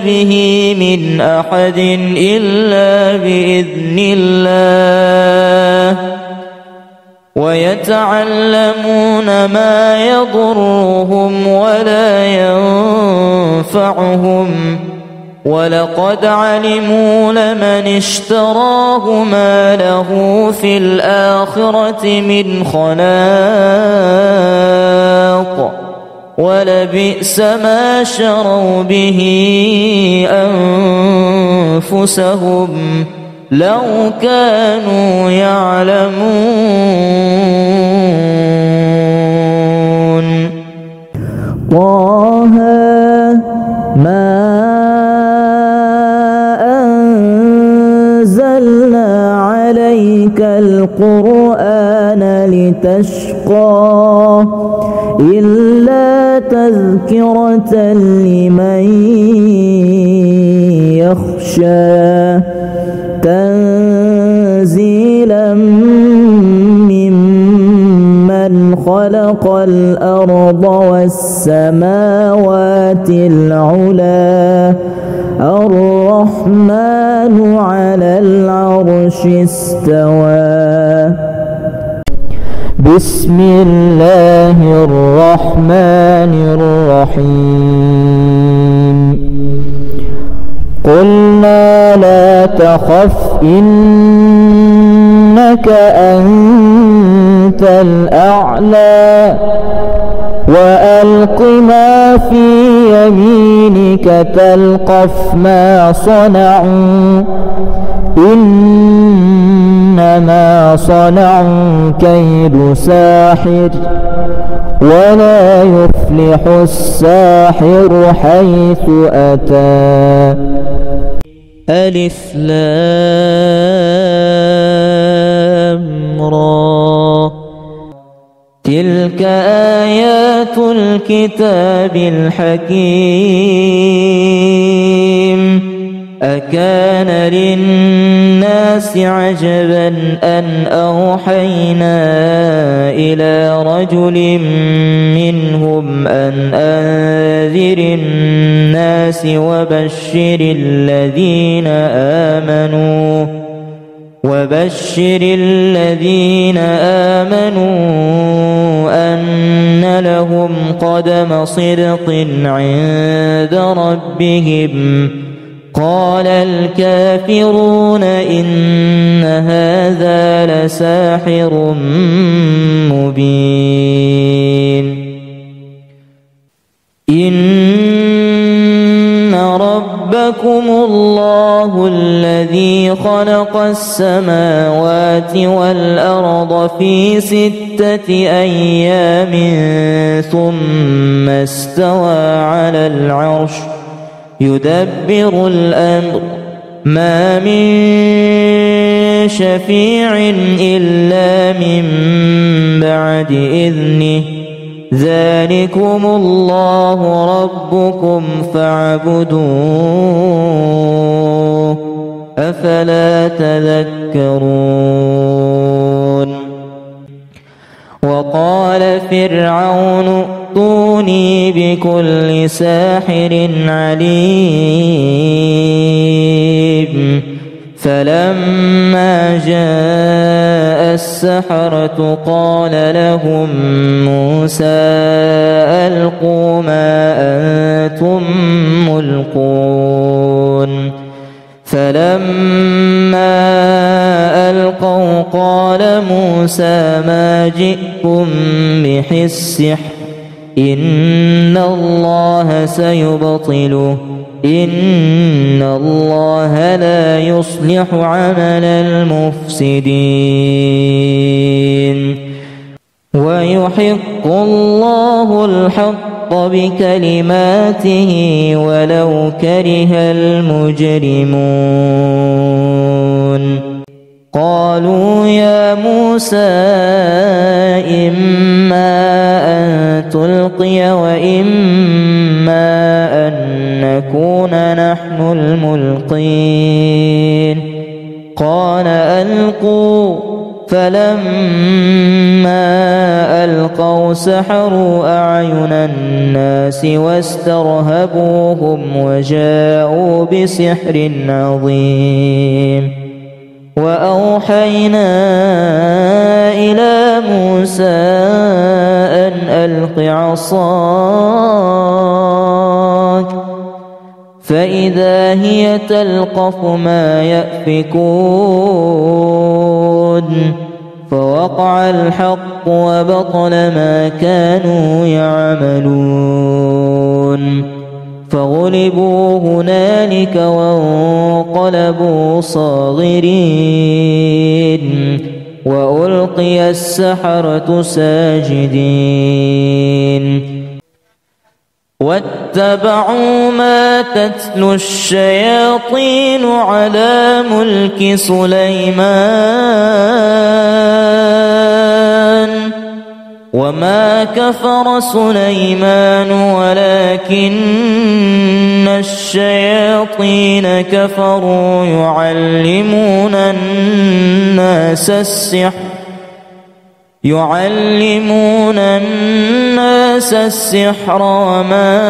به من أحد إلا بإذن الله ويتعلمون ما يضرهم ولا ينفعهم ولقد علموا لمن اشتراه ما له في الآخرة من خلاق ولبئس ما شروا به أنفسهم لو كانوا يعلمون طه ما أنزلنا عليك القرآن لتشقى إلا تذكرة لمن يخشى تنزيلا ممن خلق الأرض والسماوات العلا الرحمن على العرش استوى بسم الله الرحمن الرحيم قلنا لا تخف إنك أنت الأعلى وألق ما في يمينك تلقف ما صنعوا إنما صنعوا كيد ساحر ولا يفلح الساحر حيث أتى ألف لام را تلك آيات الكتاب الحكيم أكان للناس عجبا أن أوحينا إلى رجل منهم أن أنذر الناس وبشر الذين آمنوا أن لهم قدم صدق عند ربهم قال الكافرون إن هذا لساحر مبين إن ربكم الله الذي خلق السماوات والأرض في 6 أيام ثم استوى على العرش يدبر الأمر ما من شفيع إلا من بعد إذنه ذلكم الله ربكم فاعبدوه أفلا تذكرون وقال فرعون ائتوني بكل ساحر عليم فلما جاء السحرة قال لهم موسى ألقوا ما أنتم ملقون فلما ألقوا قال موسى ما جئتم به السحر إن الله سيبطله إن الله لا يصلح عمل المفسدين ويحق الله الحق بكلماته ولو كره المجرمون قالوا يا موسى إما أن تلقي وإما أن نكون نحن الملقين قال ألقوا فلما ألقوا سحروا أعين الناس واسترهبوهم وجاءوا بسحر عظيم وأوحينا إلى موسى أن ألق عصاك فإذا هي تلقف ما يأفكون فوقع الحق وبطل ما كانوا يعملون فغلبوا هنالك وانقلبوا صاغرين وألقي السحرة ساجدين واتبعوا ما تتلو الشياطين على ملك سليمان وما كفر سليمان ولكن الشياطين كفروا يعلمون الناس السحر وما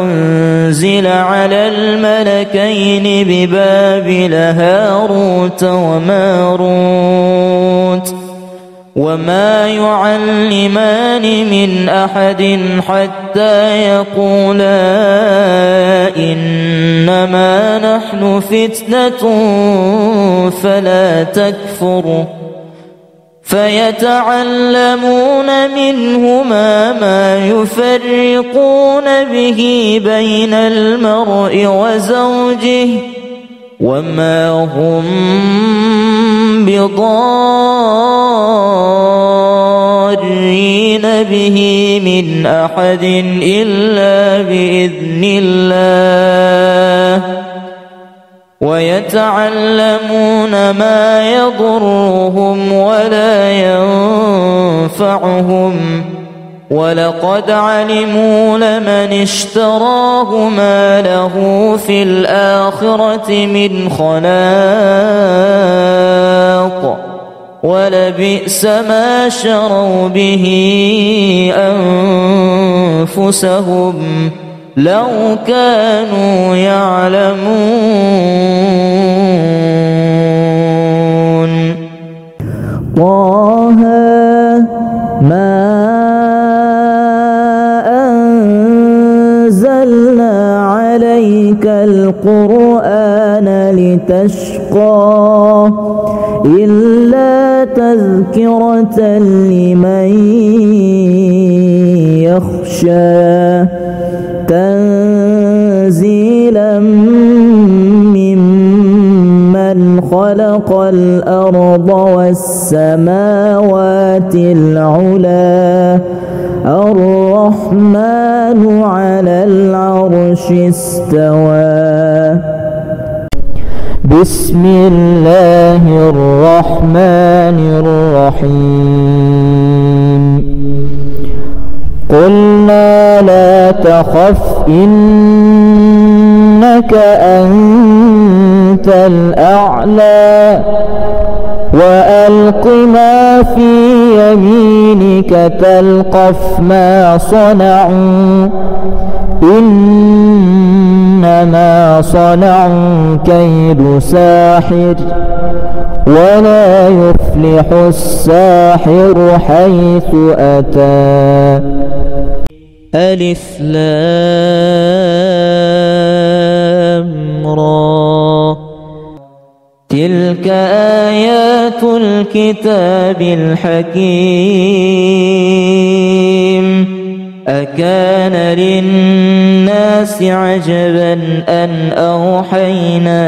أنزل على الملكين ببابل هاروت وماروت وما يعلمان من أحد حتى يقولا إنما نحن فتنة فلا تكفر فيتعلمون منهما ما يفرقون به بين المرء وزوجه وما هم بضارين به من أحد إلا بإذن الله ويتعلمون ما يضرهم ولا ينفعهم ولقد علموا لمن اشتراه ما له في الآخرة من خلاق ولبئس ما شروا به أنفسهم لو كانوا يعلمون طه ما أنزلنا عليك القرآن لتشقى إلا تذكرة لمن يخشى تنزيلا ممن خلق الأرض والسماوات العلى الرحمن على العرش استوى. بسم الله الرحمن الرحيم. قلنا لا تخف إنك أنت الأعلى وألق ما في يمينك تلقف ما صنعوا إنما صنعوا كيد ساحر ولا يفلح الساحر حيث أتى. ألف لام را تلك آيات الكتاب الحكيم. أكان للناس عجبا أن أوحينا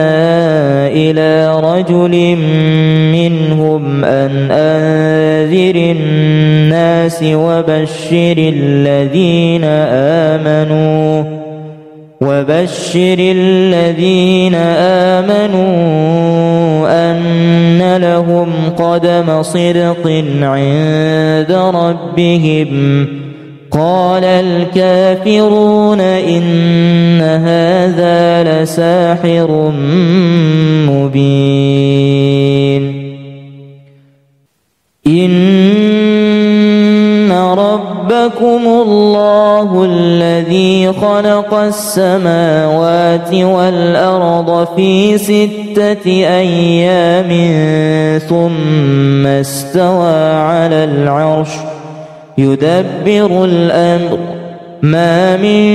إلى رجل منهم أن أنذر الناس وبشر الذين آمنوا أن لهم قدم صدق عند ربهم. قال الكافرون إن هذا لساحر مبين. إن ربكم الله الذي خلق السماوات والأرض في 6 أيام ثم استوى على العرش يدبر الأمر ما من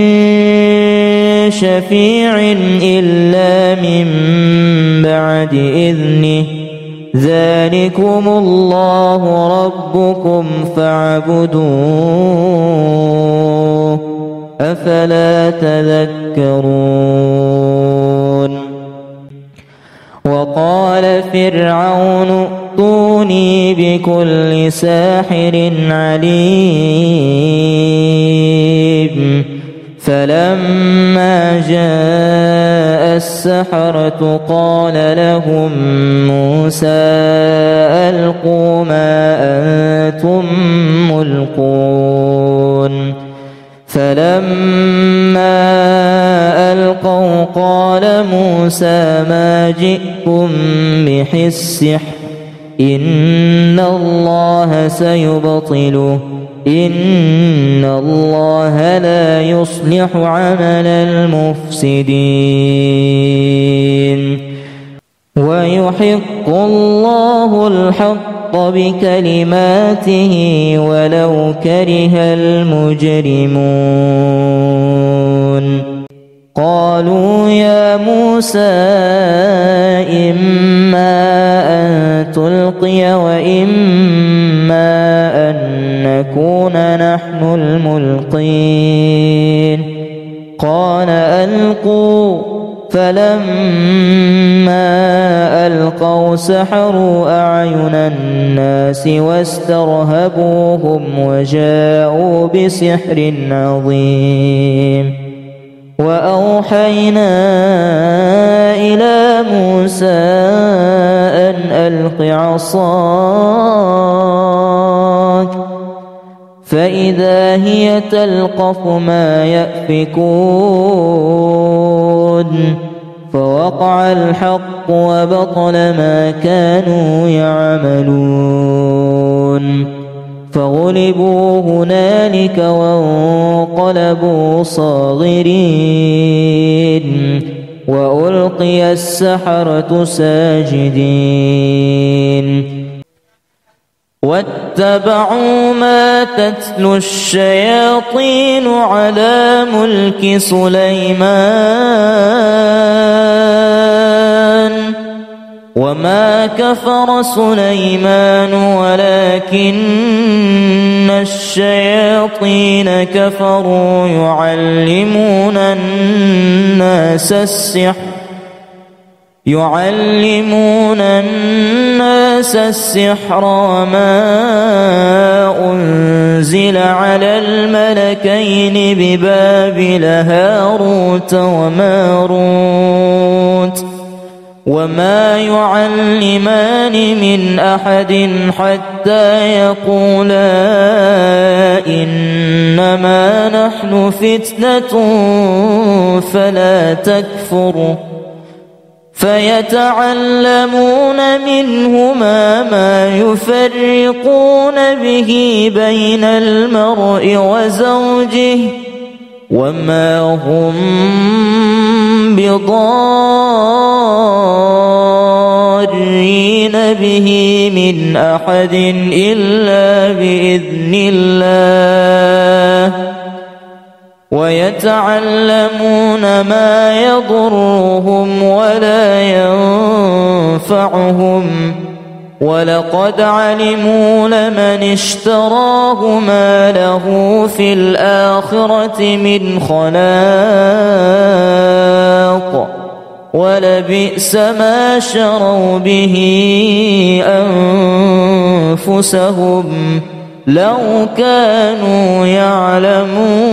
شفيع إلا من بعد إذنه ذلكم الله ربكم فاعبدوه أفلا تذكرون. وقال فرعون ائتوني بكل ساحر عليم. فلما جاء السحرة قال لهم موسى ألقوا ما أنتم ملقون. فلما ألقوا قال موسى ما جئتم به السحر إن الله سيبطله إن الله لا يصلح عمل المفسدين. ويحق الله الحق بكلماته ولو كره المجرمون. قالوا يا موسى إما أن تلقي وإما أن نكون نحن الملقين. قال ألقوا. فلما ألقوا سحروا أعين الناس واسترهبوهم وجاءوا بسحر عظيم. وأوحينا إلى موسى أن ألق عصاك فإذا هي تلقف ما يأفكون. فوقع الحق وبطل ما كانوا يعملون. فغلبوا هنالك وانقلبوا صاغرين وألقي السحرة ساجدين. واتبعوا ما تتلو الشياطين على ملك سليمان وما كفر سليمان ولكن الشياطين كفروا يعلمون الناس السحر وما أنزل على الملكين ببابل هاروت وماروت وما يعلمان من أحد حتى يقولا إنما نحن فتنة فلا تكفر فيتعلمون منهما ما يفرقون به بين المرء وزوجه وما هم بضارين به من أحد إلا بإذن الله ويتعلمون ما يضرهم ولا ينفعهم ولقد علموا لمن اشتراه ما له في الآخرة من خلاق ولبئس ما شروا به أنفسهم لو كانوا يعلمون